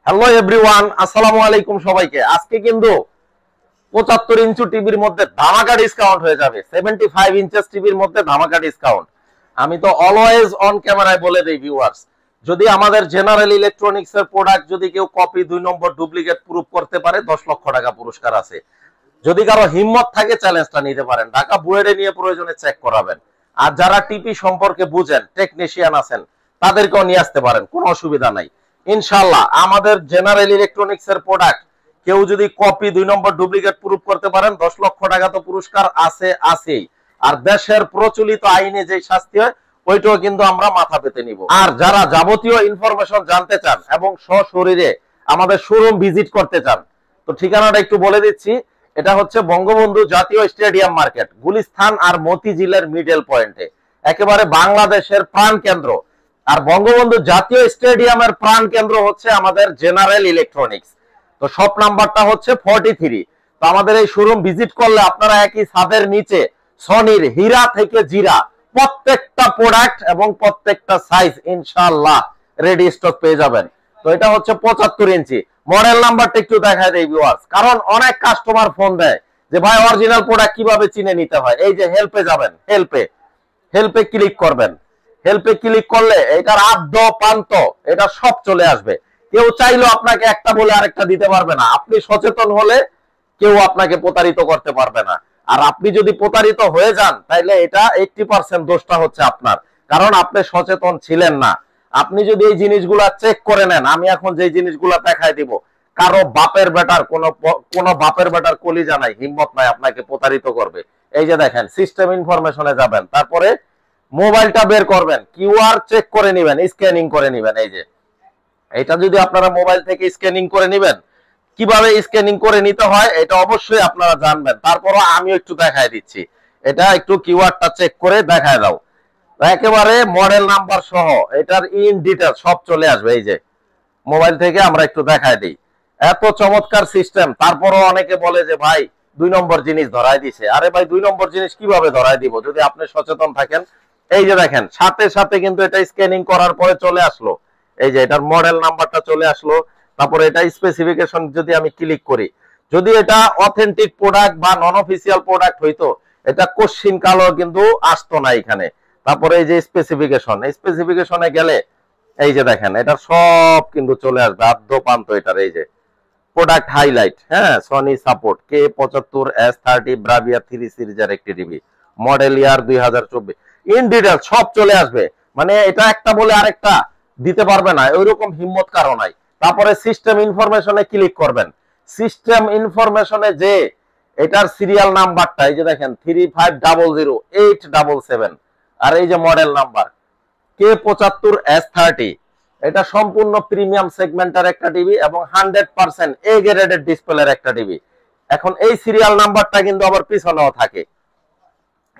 Hello everyone, আসসালামু আলাইকুম সবাইকে। আজকে কিন্তু 75 ইঞ্চি টিভির মধ্যে ধামাকা ডিসকাউন্ট হয়ে যাবে। 75 ইঞ্চেস টিভির মধ্যে ধামাকা ডিসকাউন্ট। আমি তো অলওয়েজ অন ক্যামেরায় বলে দেই ভিউয়ার্স, যদি আমাদের জেনারেল ইলেকট্রনিক্স এর প্রোডাক্ট যদি কেউ কপি 2 নম্বর ডুপ্লিকেট প্রুফ করতে পারে 10 লক্ষ টাকা পুরস্কার আছে। যদি কারো হিম্মত থাকে চ্যালেঞ্জটা নিতে পারেন, ঢাকা বুয়েটে নিয়ে প্রয়োজনে চেক করাবেন। আর যারা টিপি সম্পর্কে বুঝেন, টেকনিশিয়ান আছেন, তাদেরকেও নিয়ে আসতে পারেন, কোনো অসুবিধা নাই। ইনশাআল্লাহ আমাদের জেনারেল ইলেকট্রনিক্স এর প্রোডাক্ট কেউ যদি কপি 2 নম্বর ডুপ্লিকেট প্রুফ করতে পারেন 10 লক্ষ টাকা তো পুরস্কার আছেই। আর দেশের প্রচলিত আইনে যে শাস্তি হয় ওইটাও কিন্তু আমরা মাথা পেতে নিব। আর যারা যাবতীয় ইনফরমেশন জানতে চান এবং সশরীরে আমাদের শোরুম ভিজিট করতে চান, তো ঠিকানাটা একটু বলে দিচ্ছি। এটা হচ্ছে বঙ্গবন্ধু জাতীয় স্টেডিয়াম মার্কেট, গুলিস্তান আর মতিঝিলের মিডল পয়েন্টে, একেবারে বাংলাদেশের প্রাণ কেন্দ্র। আর বঙ্গবন্ধু জাতীয় স্টেডিয়ামের প্রাণ কেন্দ্র হচ্ছে আমাদের জেনারেল ইলেকট্রনিক্স। তো শপ নাম্বারটা হচ্ছে 43। তো আমাদের এই শোরুম ভিজিট করলে আপনারা একই ছাদের নিচে সনির হীরা থেকে জিরা প্রত্যেকটা প্রোডাক্ট এবং প্রত্যেকটা সাইজ ইনশাআল্লাহ রেডি স্টক পেয়ে যাবেন। তো এটা হচ্ছে 75 ইঞ্চি। মডেল নাম্বারটা একটু দেখায় দেই ভিউয়ার্স, কারণ অনেক কাস্টমার ফোন দেয় যে ভাই অরিজিনাল প্রোডাক্ট কিভাবে চিনে নিতে হয়। এই যে হেল্পে যাবেন, হেল্পে ক্লিক করবেন। হেল্পে ক্লিক করলে এটার আদ্য প্রান্ত এটা সব চলে আসবে। কেউ চাইলেও আপনাকে একটা বলে আরেকটা দিতে পারবে না। আপনি সচেতন হলে কেউ আপনাকে প্রতারিত করতে পারবে না। আর আপনি যদি প্রতারিত হয়ে যান তাহলে এটা 80% দোষটা হচ্ছে আপনার, কারণ আপনি সচেতন ছিলেন না। আপনি যদি এই জিনিসগুলা চেক করে নেন, আমি এখন যে জিনিসগুলা দেখাই দিব, কারো বাপের বেটার কোন বাপের বেটার কলিজা নাই, হিম্মত নাই আপনাকে প্রতারিত করবে। এই যে দেখেন, সিস্টেম ইনফরমেশনে যাবেন, তারপরে মোবাইলটা বের করবেন, কিউআর চেক করে নেবেন, স্ক্যানিং করে নেবেন। এই যে এটা যদি আপনারা মোবাইল থেকে স্ক্যানিং করে নেবেন, কিভাবে স্ক্যানিং করে নিতে হয় এটা অবশ্যই আপনারা জানবেন। তারপরও আমি একটু দেখায় দিচ্ছি, এটা একটু কিউআরটা চেক করে দেখায় দাও। একেবারে মডেল নাম্বার সহ এটার ইন ডিটেইল সব চলে আসবে। এই যে মোবাইল থেকে আমরা একটু দেখায় দিই, এত চমৎকার সিস্টেম। তারপরও অনেকে বলে যে ভাই 2 নম্বর জিনিস ধরায় দিছে। আরে ভাই 2 নম্বর জিনিস কিভাবে ধরায় দিব যদি আপনি সচেতন থাকেন। এই যে দেখেন, সাথে সাথে কিন্তু এটা স্ক্যানিং করার পরে চলে আসলো। এই যে এটার মডেল নাম্বারটা চলে আসলো। তারপরে এটা স্পেসিফিকেশন যদি আমি ক্লিক করি, যদি এটা অথেন্টিক প্রোডাক্ট বা নন অফিসিয়াল প্রোডাক্ট হইতো এটা কোশ্চিন কালো কিন্তু আসতো না এখানে। তারপরে এই যে স্পেসিফিকেশনে গেলে এই যে দেখেন এটা সব কিন্তু চলে আসবে আদ্য প্রান্ত। এটার এই যে প্রোডাক্ট হাইলাইট, হ্যাঁ, সনি সাপোর্ট K75S30 ব্রাভিয়া 3 সিরিজের একটি TV, model year 2024, in detail সব চলে আসবে। মানে এটা একটা বলে আরেকটা দিতে পারবে না, ওইরকম হিম্মত কারো নাই। তারপরে সিস্টেম ইনফরমেশনে ক্লিক করবেন। সিস্টেম ইনফরমেশনে যে এটার সিরিয়াল নাম্বারটা এই যে দেখেন 3500877, আর এই যে মডেল নাম্বার K75S30, এটা সম্পূর্ণ প্রিমিয়াম সেগমেন্টের একটা টিভি এবং 100% এ গ্রেডেড ডিসপ্লের একটা টিভি। এখন এই সিরিয়াল নাম্বারটা কিন্তু আবার পিছনেও থাকে।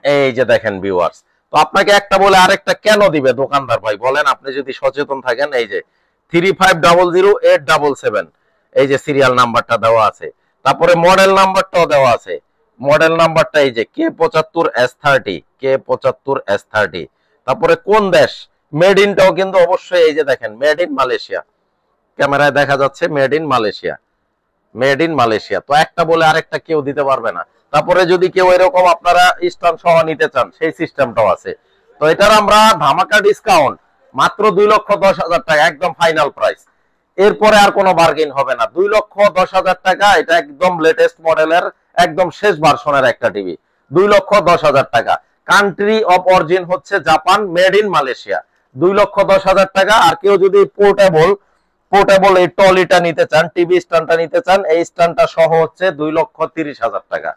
এই যে দেখেন ভিউয়ার্স, তো আপনাকে একটা বলে আরেকটা কেন দিবে দোকানদার ভাই বলেন, আপনি যদি সচেতন থাকেন। এই যে 3500877, এই যে সিরিয়াল নাম্বারটা দেওয়া আছে, তারপরে মডেল নাম্বারটাও দেওয়া আছে। মডেল নাম্বারটা এই যে K75S30, তারপরে কোন দেশ, মেড ইনটাও কিন্তু অবশ্যই এই যে দেখেন মেড ইন মালয়েশিয়া, ক্যামেরায় দেখা যাচ্ছে মেড ইন মালয়েশিয়া। তো একটা বলে আরেকটা কেউ দিতে পারবে না। তারপরে যদি কেউ এরকম আপনারা স্ট্যান্ড সহ নিতে চান সেই সিস্টেমটাও আছে। তো এটার আমরা ধামাকা ডিসকাউন্ট মাত্র 2,10,000 টাকা, একদম ফাইনাল প্রাইস। এরপরে আর কোনো বার্গেন হবে না। 2,10,000 টাকা, এটা একদম লেটেস্ট মডেলের একদম শেষ ভার্সনের একটা টিভি, 2,10,000 টাকা। কান্ট্রি অফ অরিজিন হচ্ছে জাপান, মেড ইন মালয়েশিয়া, 2,10,000 টাকা। আর কেউ যদি পোর্টেবল এই টলিটা নিতে চান, টিভি স্ট্যান্ডটা নিতে চান, এই স্ট্যান্ডটা সহ হচ্ছে 2,30,000 টাকা।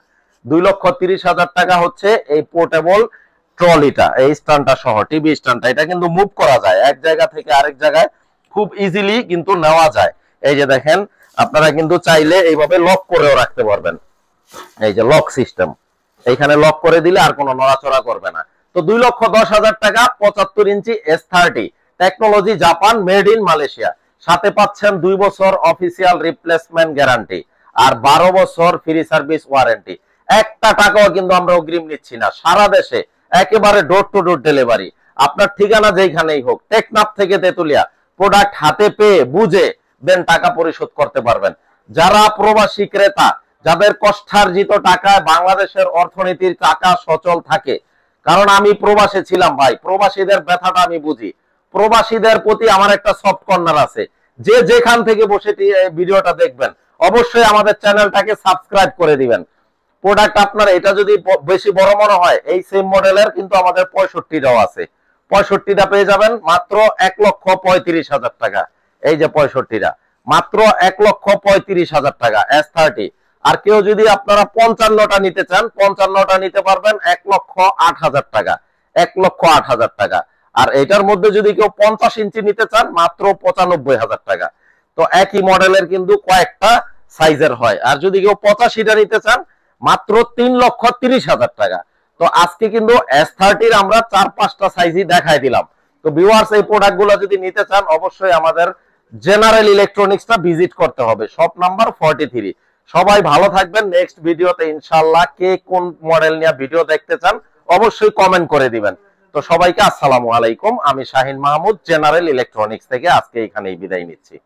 2,30,000 টাকা হচ্ছে এই পোর্টেবল ট্রলিটা, এই স্ট্যান্ডটা সহ টিভি স্ট্যান্ডটা। এটা কিন্তু মুভ করা যায় এক জায়গা থেকে আরেক জায়গায়, খুব ইজিলি কিন্তু নেওয়া যায়। এই যে দেখেন, আপনারা কিন্তু চাইলে এইভাবে লক করেও রাখতে পারবেন। এই যে লক সিস্টেম, এইখানে লক করে দিলে আর কোনো নড়াচড়া করবে না। তো 2,10,000 টাকা 75 ইঞ্চি S30 technology, Japan, made in Malaysia. সাথে পাচ্ছেন 2 বছর অফিসিয়াল রিপ্লেসমেন্ট গ্যারান্টি আর 12 বছর ফ্রি সার্ভিস ওয়ারেন্টি। একটা টাকাও কিন্তু আমরা অগ্রিম নিচ্ছি না। সারা দেশে একেবারে ডোর টু ডোর ডেলিভারি। আপনার ঠিকানা যেখানেই হোক, টেকনাফ থেকে তেতুলিয়া, প্রোডাক্ট হাতে পেয়ে বুঝে দেন টাকা পরিশোধ করতে পারবেন। যারা প্রবাসী ক্রেতা, যাদের কষ্টার্জিত টাকায় বাংলাদেশের অর্থনীতির টাকা সচল থাকে, কারণ আমি প্রবাসে ছিলাম ভাই, প্রবাসীদের ব্যথাটা আমি বুঝি। প্রবাসীদের প্রতি আমার একটা সফট কর্নার আছে। যে যেখান থেকে বসে ভিডিওটা দেখবেন অবশ্যই আমাদের চ্যানেলটাকে সাবস্ক্রাইব করে দিবেন। প্রোডাক্ট আপনার এটা যদি বেশি বড় মনে হয়, এই সেম মডেলের কিন্তু আমাদের 65টাও আছে। 65টা পেয়ে যাবেন মাত্র 1,35,000 টাকা। এই যে 65টা মাত্র 1,35,000 টাকা S30। আর কেউ যদি আপনারা 55টা নিতে চান, 55টা নিতে পারবেন 1,08,000 টাকা, 1,08,000 টাকা। আর এটার মধ্যে যদি কেউ 50 ইঞ্চি নিতে চান মাত্র 95,000 টাকা। তো একই মডেলের কিন্তু কয়েকটা সাইজের হয়। আর যদি কেউ 85টা নিতে চান মাত্র 3,30,000 টাকা। তো আজকে কিন্তু S30-র আমরা 4-5টা সাইজই দেখাই দিলাম। তো ভিউয়ার্স, এই প্রোডাক্টগুলো যদি নিতে চান অবশ্যই আমাদের জেনারেল ইলেকট্রনিক্সটা ভিজিট করতে হবে, শপ নাম্বার 43। সবাই ভালো থাকবেন। নেক্সট ভিডিওতে ইনশাআল্লাহ কে কোন মডেল নিয়ে ভিডিও দেখতে চান অবশ্যই কমেন্ট করে দিবেন। তো সবাইকে আসসালামু আলাইকুম। আমি শাহিন মাহমুদ, জেনারেল ইলেকট্রনিক্স থেকে আজকে এখানেই বিদায় নিচ্ছি।